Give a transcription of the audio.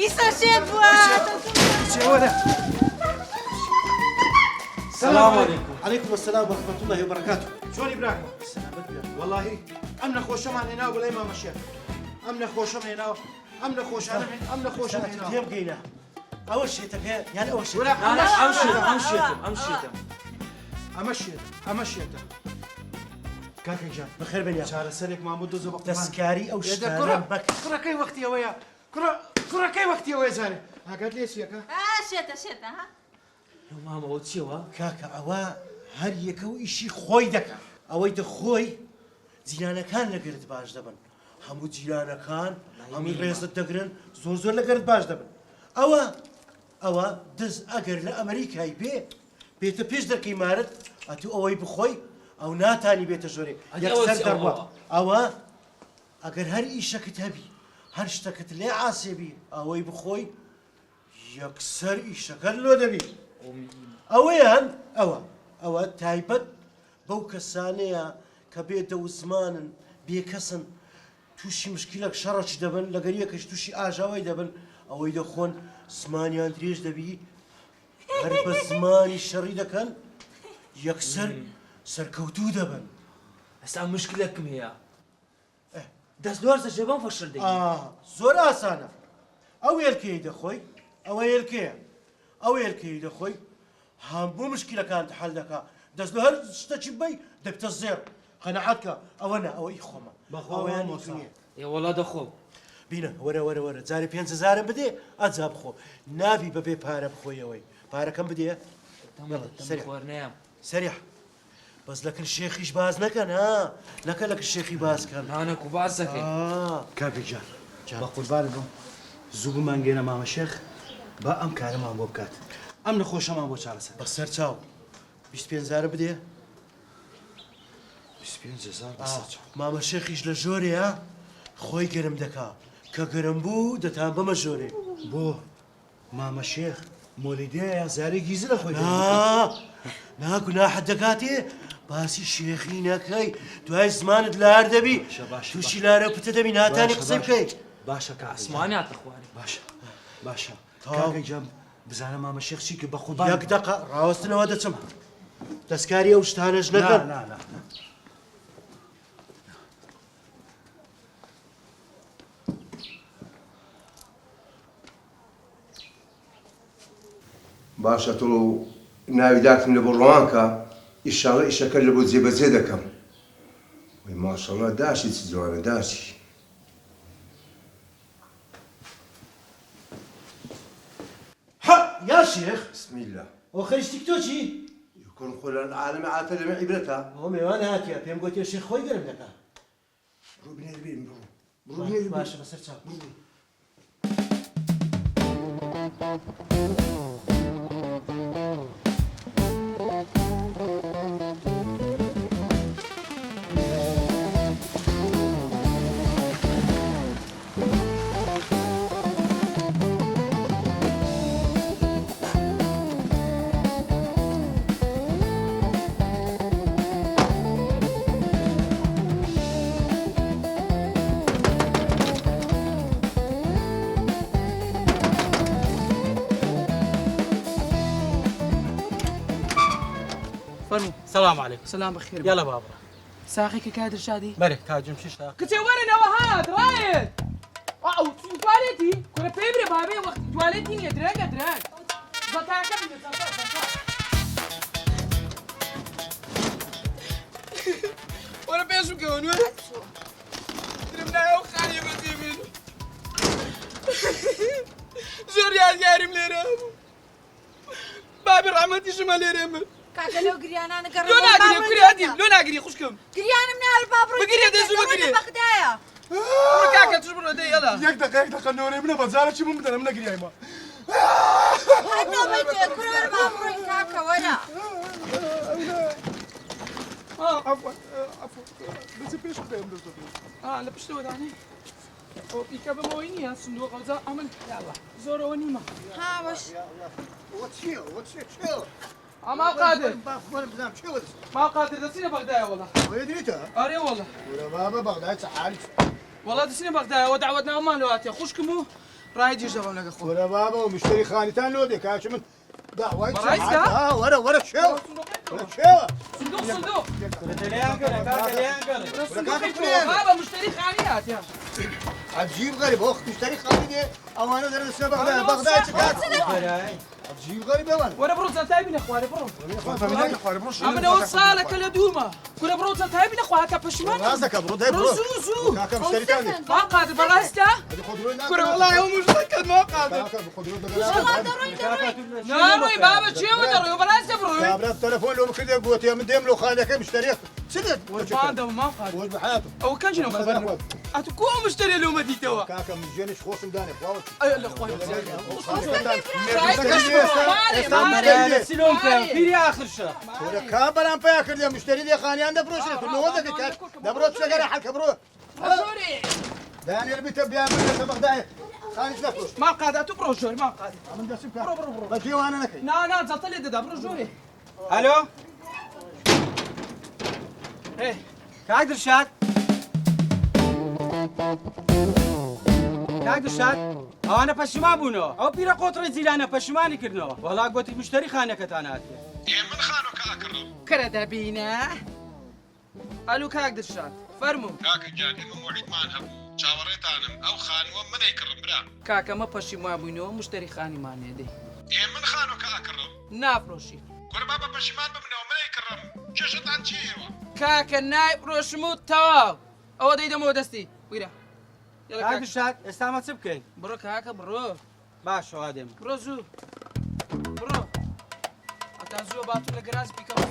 ئیسا شێت بووە السلام عليكم. عليكم السلام ورحمة الله وبركاته. شلوني براكم؟ سلامت بيا. والله امن خوشمان هنا ولا امام الشيخ. امن خوشم هنا امن خوش انا امن خوشم هنا. تيم قينا. أول شيء تبي يعني أول شيء. ولا لا لا امشيته كاكا جان بخير بنيا. شال سرك ما مدو زبق تسكاري أو شتاء. كرة كي وقت يا ويا كرة كي وقت يا ويا زاني. ها قالت لي سيكا. شێتە شێتە ها ماما ئەو چیەوە؟ كاكا أوا هر يكو إشي خوي دكا. أوي دخوي زينانا كان لقرد باش دبن. همو زينانا كان هم رئيس الدقرن زور لقرد باش دبن. أوا دز أجر لأمريكا يبي بيت بيش در كيمارد أتو أوي بخوي أو ناتاني بيت جوري يكسر دروا أوا أجر هر إيش كتبي هر اشتكت لي عاسبي أوي بخوي يكسر إيش كله دبي أويان أوا تايبت بوك الثانية كبيت وزمان بيكسن توشي مشكلة شرش دبن لقريكش توشي آجاوي دبن أو يدخون زمانيان تريش دبي هرب زماني الشري دكان يكسر سركوتو دبن ئەستا مشکلەکم هەیە دەست دوارزە جێبان فەشل دەی زۆر ئاسانە ئەو هێلکەی دەخۆی ئەوە هێلکەیە ئەو هێلکەی دەخۆی هەموو مشکلەکان حەل دەکا دەست لە هەر شتێکی بی دەبتە زێر قەنەعەتکە ئەوە نە ئەوە ئیخۆمە بەخۆیان وەڵا دەخۆم بینە وەرە جارێ 5,000 بدێ ئەجا بخۆ نابی بەبێ پارە بخۆیەوەی پارەکەم بدێ خوارنەیە سریح بەس لەکن شێخیش باز نەکەن ها نەکە لەکە شێخی بازکەن نانەک و باز دەکەی کاپی جان بە قوربان بم زوو بمانگەێنە مامە شێخ با ئەم کارەمان بۆ بکات ئەم نەخۆشەمان بۆ چارەسەر بە سەر چاو 25,000 بدێ 25,000 مامە شێخیش لە ژۆرێ ها خۆی گەرم دەکا کە گەرم بوو دەتان بەمە ژۆرێ بۆ مامە شێخ مۆلیدەیە زارێکی زرە خۆی ناگوناحت دەکاتێ باسی شێخی نەکەی دوای زمانت لار دەبی تووشی لارە پتە دەبی ناتانی قسەی بکەی باشە کە ئەسمانیاتە خوارێ باشە کاکەی جەم بزانە مامە شێخ چی کە بە قوربان یەک دەقە ڕاوەستنەوە دەچم دەستکاری ئەو شتانەش نەکەن باشە تۆ ناوی داکەم لە بۆ ڕۆوانکە ئیشاڵە ئیشەکە لە بۆ جێبەجێ دەکەم وی ماشەڵڵا داشی چ جوانە داشی یا شێخ بسم الله ئەو خەریشتی تۆ چی؟ يكون خۆ لە عالەمە عاتە لەمە عیبرەتە ئەو میوانە هاتیە پێم گوتێ شێخ خۆی گەرم دەکا ڕوو بنێر بێن بڕوو بنێر باشە بەسەر چاو السلام عليكم. سلام بخير. يلا بابا. ساقيك كادر شادي؟ برك تاجم شتا. كنت وين نوهات رايد؟ أو تواليتي كنا بيبري بابي وقت تواليتي ني درك بكا كم وانا بيشو كون وين؟ درمنا يا خالي متيمين. زوريا جارم ليرام. بابي رحمتي شمال يرمل. کاکە لەو گریانانە گەڕ لۆ ناگری کورادی لۆ ناگری خوشکم گریانم نال بابڕۆ بگیرێ دەزوو بگیرێ بەخدایە کاکە توش بڕۆ دەی یەڵا یەک دقە نۆرێ منە بەجارێکی من بدەنە منە گریایمە کورە بابڕۆی کاکە وەرە عفوا بس پێش بێم لە پشتەوە دانی ئەو پیکە بەمەوەی نییە سندوقەوزە ئەمن زۆرەوە نیمە ها باش ما قادر ما قادر دسينا بغداد والله ويدريتها اري والله ولا بابا بغداد حالك والله دسينا بغداد ودعوتنا امان لواتي خوشكمو ڕای جێژ دەبم لەگە خۆ وەرە بابە و مشتری خانیتان لۆ دێ کاچ من داوای بەڕایستە؟ وەرە وەرە چێوە وەرە چێوە سندوق سندوق دەلیان گەڕێ کاکە دەلیان گەڕێ سندوقی تۆ بابە مشتری خانی هاتیە عجیب غریب ئەو مشتری خانی دێ ئەوانە دەرن سنە بەغداد بەغداد چ کات عجیب غریب ئەوان وەرە بڕۆ جەنتای بینە خوارێ بڕۆ ئەمنەوە ساڵەکە لە دوومە کورە بڕۆ جەنتای بینە خوا کە پەشیمان ڕاستەکە بڕۆ دای بڕۆ بڕۆ زوو زوو کاکە مشتریتان دێ با قادر بەڕاستە کورە وڵای ئەو مشتەکەت ما قادر کاکە بخۆدرۆ دەگەڕێ ناڕۆی بابە چێوە دەڕۆی بەڕاستە بڕۆی کابرا تەلەفۆن لۆ بکردێ گوتێ من دێم لۆ خانەکە مشتریەک چ دێت وەرپاندەوە ما قادر وەش بەحیاتم ئەو کەنجنەوە خەبەر ئەتو کۆ مشتری لۆمە دیتەوە کاکە من ژێنش خۆشم دانێ خواوە لە خوای سیلۆم پێ پیری ئاخرشە کا بەرام پیا کردێ مشتری دێ خانیان دەفرۆشێت تو لەوە دەکەی کاک دەبڕۆ شەگەرە حەکە بڕۆ دانێر بیتە بیان بکەسە بەغدایە خانیش نەفرۆش ما قادر تو بڕۆ ژۆر ما قادر من دەسم کار بە جێوانە نەکەی نا جەڵتە لێ دەدا بڕۆ ژۆرێ ئەلۆ کاک دڵشاد کاک دڵشاد ئەوانە پەشیمان بوونەوە ئەو پیرە قۆتڕی جیلانە پەشیمانی کردنەوە وەڵا گوتی مشتری خانەکەتان هاتیە من خانۆکە ئاکڕم کرە دەبینە ئەلو کاک دڵشاد فەرموو کاکە گیان ئێمە وەحیدمان هەبوو چاوەڕێتانم ئەو خانووە منەی کڕم برا کاکەمە پەشیمان بووینەوە مشتری خانیمانێ دێ من خانۆکە ئاکڕم نافرۆشی قوربا بە پەشیمان ببنەوە منەی کڕم کێشتان چیەوە کاکە نایفرۆشم و تەواو ئەوە دەیدەمەوە دەستی ویرە کاک دڵشاد ئێستامە چ بکەین بڕۆ کاکە بڕۆ باشەوە دێم بڕۆ زوو بڕۆ ئەتان زووە باتون لە گەراز بیکەوە